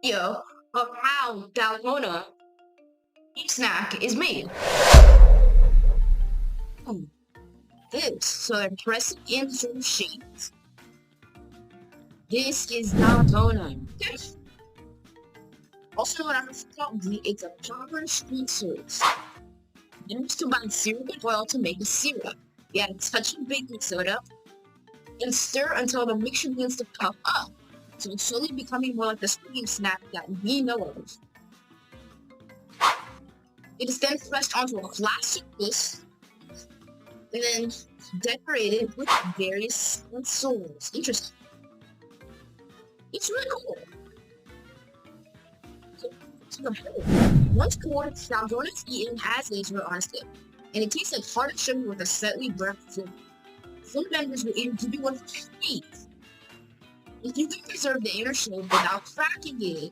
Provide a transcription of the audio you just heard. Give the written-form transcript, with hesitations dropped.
Video of how dalgona snack is made. Hmm, This, so they're pressing in some shapes. This is dalgona. Also known as probably it's a proper sweet sauce. Used to combine syrup and oil to make a syrup. You add a touch of baking soda and stir until the mixture begins to puff up. So it's slowly becoming more like the squeaky snack that we know of. It is then pressed onto a flat surface and then decorated with various symbols. Interesting. It's really cool. So the whole. Once cold, dalgona is eaten as is or on a stick, and it tastes like hard sugar with a slightly burnt flavor. Some vendors will even give you one for free if you can preserve the inner shell without cracking it.